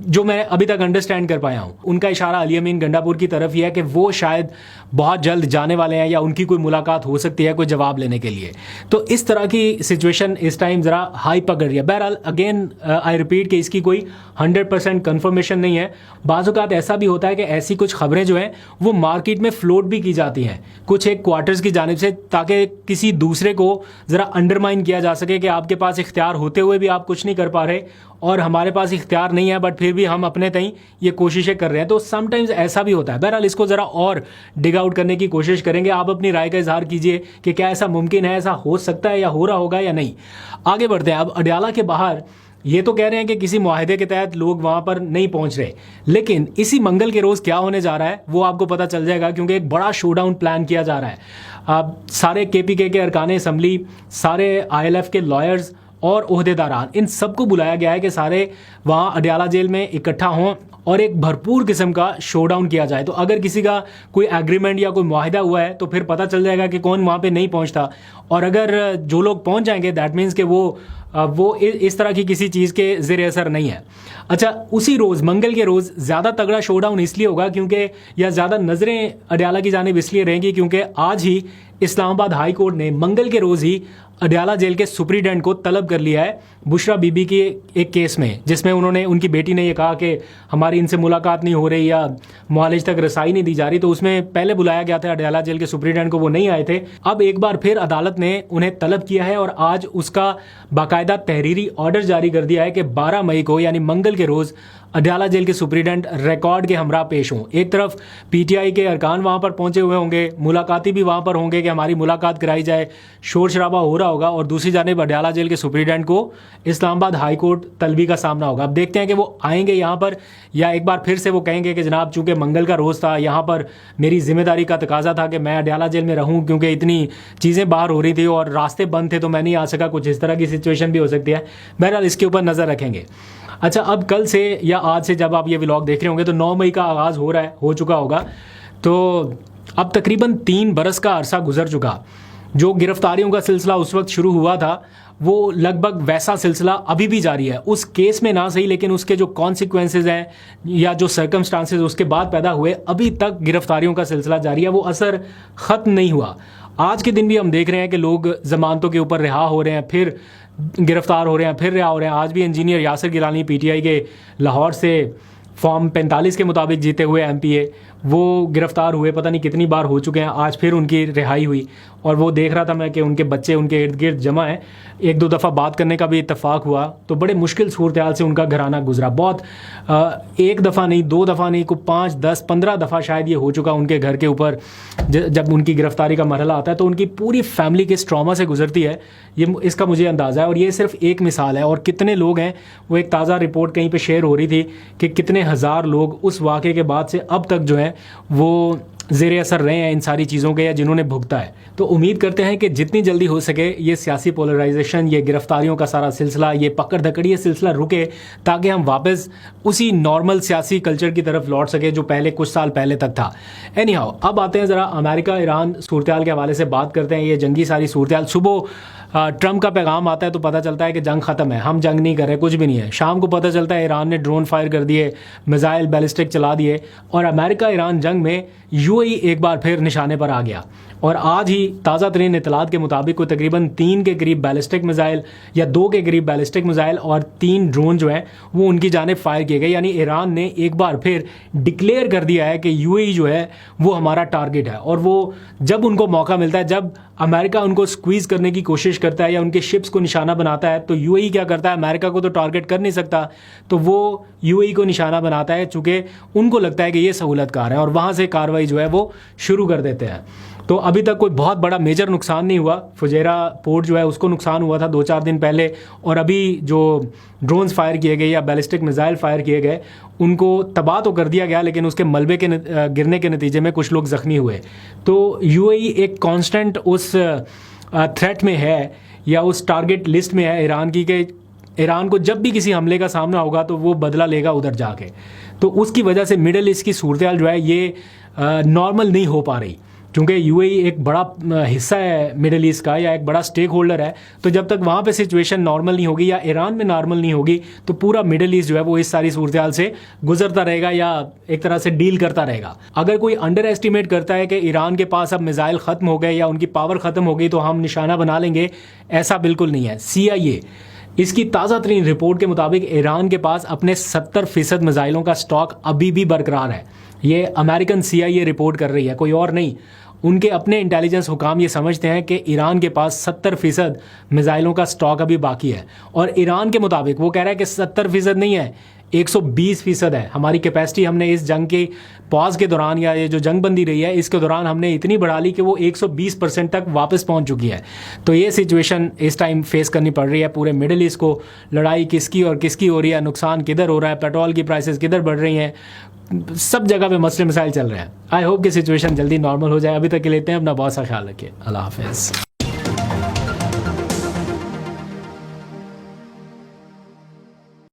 جو میں ابھی تک انڈرسٹینڈ کر پایا ہوں. ان کا اشارہ علی امین گنڈاپور کی طرف یہ ہے کہ وہ شاید بہت جلد جانے والے ہیں یا ان کی کوئی ملاقات ہو سکتی ہے کوئی جواب لینے کے لیے. تو اس طرح کی سچویشن اس ٹائم ذرا ہائی پکڑ رہی ہے. بہرحال اگین آئی ریپیٹ کہ اس کی کوئی 100% کنفرمیشن نہیں ہے. بعض اوقات ایسا بھی ہوتا ہے کہ ایسی کچھ خبریں جو ہیں وہ مارکیٹ میں فلوٹ بھی کی جاتی ہیں کچھ ایک کوارٹرز کی جانب سے, تاکہ کسی دوسرے کو ذرا انڈرمائن کیا جا سکے کہ آپ کے پاس اختیار ہوتے ہوئے بھی آپ کچھ نہیں کر پا رہے اور ہمارے پاس اختیار نہیں ہے بٹ پھر بھی ہم اپنے تئیں یہ کوششیں کر رہے ہیں. تو سم ٹائمز ایسا بھی ہوتا ہے. بہرحال اس کو ذرا اور ڈگ آؤٹ کرنے کی کوشش کریں گے. آپ اپنی رائے کا اظہار کیجئے کہ کیا ایسا ممکن ہے, ایسا ہو سکتا ہے یا ہو رہا ہوگا یا نہیں. آگے بڑھتے ہیں. اب اڈیالہ کے باہر یہ تو کہہ رہے ہیں کہ کسی معاہدے کے تحت لوگ وہاں پر نہیں پہنچ رہے, لیکن اسی منگل کے روز کیا ہونے جا رہا ہے وہ آپ کو پتہ چل جائے گا, کیونکہ ایک بڑا شو ڈاؤن پلان کیا جا رہا ہے. سارے KPK کے ارکان اسمبلی, سارے ILF کے لائرز اور عہدیداران, ان سب کو بلایا گیا ہے کہ سارے وہاں اڈیالہ جیل میں اکٹھا ہوں اور ایک بھرپور قسم کا شو ڈاؤن کیا جائے. تو اگر کسی کا کوئی ایگریمنٹ یا کوئی معاہدہ ہوا ہے تو پھر پتہ چل جائے گا کہ کون وہاں پہ نہیں پہنچتا, اور اگر جو لوگ پہنچ جائیں گے دیٹ مینس کہ وہ اس طرح کی کسی چیز کے زیر اثر نہیں ہے. اچھا, اسی روز منگل کے روز زیادہ تگڑا شو ڈاؤن اس لیے ہوگا کیونکہ یا زیادہ نظریں اڈیالہ کی جانب اس لیے رہیں گی کیونکہ آج ہی اسلام آباد ہائی کورٹ نے منگل کے روز ہی اڈیالہ جیل کے سپریڈنٹ کو طلب کر لیا ہے بشرا بی بی کے ایک کیس میں, جس میں ان کی بیٹی نے یہ کہا کہ ہماری ان سے ملاقات نہیں ہو رہی یا معالج تک رسائی نہیں دی جا رہی. تو اس میں پہلے بلایا گیا تھا اڈیالہ جیل کے سپریڈنٹ کو, وہ نہیں آئے تھے. اب ایک بار پھر عدالت نے انہیں طلب کیا ہے اور آج اس کا باقاعدہ تحریری آرڈر جاری کر دیا ہے کہ 12 مئی کو یعنی منگل کے روز اڈیالہ جیل کے سپریڈنٹ ریکارڈ کے ہمراہ پیش ہوں. ایک طرف PTI کے ارکان وہاں پر پہنچے ہوئے ہوں گے, ملاقاتی بھی وہاں پر ہوں گے کہ ہماری ملاقات کرائی جائے, شور شرابہ ہو رہا ہوگا, اور دوسری جانب اڈیالہ جیل کے سپریڈنٹ کو اسلام آباد ہائی کورٹ طلبی کا سامنا ہوگا. اب دیکھتے ہیں کہ وہ آئیں گے یہاں پر یا ایک بار پھر سے وہ کہیں گے کہ جناب چونکہ منگل کا روز تھا, یہاں پر میری ذمہ داری کا تقاضا تھا کہ میں اڈیالہ جیل میں رہوں کیونکہ اتنی چیزیں باہر ہو رہی تھی اور راستے بند تھے تو میں نہیں آ سکا. کچھ اس طرح کی سچویشن بھی ہو سکتی ہے. بہرحال اس کے اوپر نظر رکھیں گے. اچھا, اب کل سے یا آج سے جب آپ یہ ولاگ دیکھ رہے ہوں گے تو 9 مئی کا آغاز ہو چکا ہوگا. تو اب تقریباً 3 برس کا عرصہ گزر چکا. جو گرفتاریوں کا سلسلہ اس وقت شروع ہوا تھا وہ لگ بھگ ویسا سلسلہ ابھی بھی جاری ہے. اس کیس میں نہ صحیح لیکن اس کے جو کانسیکوینسز ہیں یا جو سرکمسٹانسز اس کے بعد پیدا ہوئے, ابھی تک گرفتاریوں کا سلسلہ جاری ہے, وہ اثر ختم نہیں ہوا. آج کے دن بھی ہم دیکھ رہے ہیں کہ لوگ ضمانتوں کے اوپر رہا ہو رہے ہیں, پھر گرفتار ہو رہے ہیں, پھر رہا ہو رہے ہیں. آج بھی انجینئر یاسر گیلانی PTI کے لاہور سے فارم 45 کے مطابق جیتے ہوئے MPA وہ گرفتار ہوئے, پتہ نہیں کتنی بار ہو چکے ہیں. آج پھر ان کی رہائی ہوئی اور وہ دیکھ رہا تھا میں کہ ان کے بچے ان کے ارد گرد جمع ہیں. 1-2 دفعہ بات کرنے کا بھی اتفاق ہوا تو بڑے مشکل صورتحال سے ان کا گھرانہ گزرا. بہت ایک دفعہ نہیں, 2 دفعہ نہیں, کوئی 5, 10, 15 دفعہ شاید یہ ہو چکا ان کے گھر کے اوپر. جب ان کی گرفتاری کا مرحلہ آتا ہے تو ان کی پوری فیملی کے ٹراما سے گزرتی ہے. اس کا مجھے اندازہ ہے, اور یہ صرف ایک مثال ہے. اور کتنے لوگ ہیں, وہ ایک تازہ رپورٹ کہیں پہ شیئر ہو رہی تھی کہ کتنے ہزار لوگ اس واقعے کے بعد سے اب تک جو ہیں وہ زیر اثر رہے ہیں ان ساری چیزوں کے, یا جنہوں نے بھگتا ہے. تو امید کرتے ہیں کہ جتنی جلدی ہو سکے یہ سیاسی پولرائزیشن, یہ گرفتاریوں کا سارا سلسلہ, یہ پکڑ دھکڑی, یہ سلسلہ رکے تاکہ ہم واپس اسی نارمل سیاسی کلچر کی طرف لوٹ سکے جو پہلے کچھ سال پہلے تک تھا. اینی ہاؤ, اب آتے ہیں ذرا امریکہ ایران صورتحال کے حوالے سے بات کرتے ہیں. یہ جنگی ساری صورتحال, صبح ٹرمپ کا پیغام آتا ہے تو پتہ چلتا ہے کہ جنگ ختم ہے, ہم جنگ نہیں کر رہے, کچھ بھی نہیں ہے. شام کو پتہ چلتا ہے ایران نے ڈرون فائر کر دیے, میزائل بیلسٹک چلا دیے, اور امریکہ ایران جنگ میں UAE ایک بار پھر نشانے پر آ گیا. اور آج ہی تازہ ترین اطلاعات کے مطابق کوئی تقریباً 3 کے قریب بیلسٹک میزائل یا 2 کے قریب بیلسٹک میزائل اور 3 ڈرون جو ہیں وہ ان کی جانب فائر کیے گئے. یعنی ایران نے ایک بار پھر ڈکلیئر کر دیا ہے کہ UAE جو ہے وہ ہمارا ٹارگٹ ہے. اور وہ جب ان کو موقع ملتا ہے, جب امریکہ ان کو سکویز کرنے کی کوشش کرتا ہے یا ان کے شپس کو نشانہ بناتا ہے, تو UAE کیا کرتا ہے, امریکہ کو تو ٹارگٹ کر نہیں سکتا تو وہ UAE کو نشانہ بناتا ہے, چونکہ ان کو لگتا ہے کہ یہ سہولت کار ہے, اور وہاں سے کارروائی جو ہے وہ شروع کر دیتے ہیں. تو ابھی تک کوئی بہت بڑا میجر نقصان نہیں ہوا. فجیرہ پورٹ جو ہے اس کو نقصان ہوا تھا 2-4 دن پہلے, اور ابھی جو ڈرونز فائر کیے گئے یا بیلسٹک میزائل فائر کیے گئے ان کو تباہ تو کر دیا گیا, لیکن اس کے ملبے کے گرنے کے نتیجے میں کچھ لوگ زخمی ہوئے. تو UAE ایک کانسٹنٹ اس تھریٹ میں ہے یا اس ٹارگٹ لسٹ میں ہے ایران کی کہ ایران کو جب بھی کسی حملے کا سامنا ہوگا تو وہ بدلہ لے گا ادھر جا کے. تو اس کی وجہ سے مڈل ایسٹ کی صورتحال جو ہے یہ نارمل نہیں ہو پا رہی. چونکہ UAE ایک بڑا حصہ ہے مڈل ایسٹ کا یا ایک بڑا اسٹیک ہولڈر ہے, تو جب تک وہاں پہ سچویشن نارمل نہیں ہوگی یا ایران میں نارمل نہیں ہوگی تو پورا مڈل ایسٹ جو ہے وہ اس ساری صورتحال سے گزرتا رہے گا یا ایک طرح سے ڈیل کرتا رہے گا. اگر کوئی انڈر ایسٹیمیٹ کرتا ہے کہ ایران کے پاس اب میزائل ختم ہو گئے یا ان کی پاور ختم ہو گئی تو ہم نشانہ بنا لیں گے, ایسا بالکل نہیں ہے. CIA اس کی تازہ ترین رپورٹ کے مطابق ایران کے پاس اپنے 70% میزائلوں کا سٹاک ابھی بھی برقرار ہے. یہ امریکن CIA رپورٹ کر رہی ہے, کوئی اور نہیں. ان کے اپنے انٹیلیجنس حکام یہ سمجھتے ہیں کہ ایران کے پاس 70% میزائلوں کا سٹاک ابھی باقی ہے, اور ایران کے مطابق وہ کہہ رہا ہے کہ 70% نہیں ہے, 120% ہے. ہماری کیپیسٹی ہم نے اس جنگ کے پاز کے دوران یا یہ جو جنگ بندی رہی ہے اس کے دوران ہم نے اتنی بڑھا لی کہ وہ 120% تک واپس پہنچ چکی ہے. تو یہ سچویشن اس ٹائم فیس کرنی پڑ رہی ہے پورے مڈل ایسٹ کو. لڑائی کس کی اور کس کی ہو رہی ہے, نقصان کدھر ہو رہا ہے, پیٹرول کی پرائسز کدھر بڑھ رہی ہیں, سب جگہ پہ مسئلے مسائل چل رہے ہیں. آئی ہوپ کہ سچویشن جلدی نارمل ہو جائے. ابھی تک کے لیتے ہیں, اپنا بہت سا خیال رکھیے. اللہ حافظ.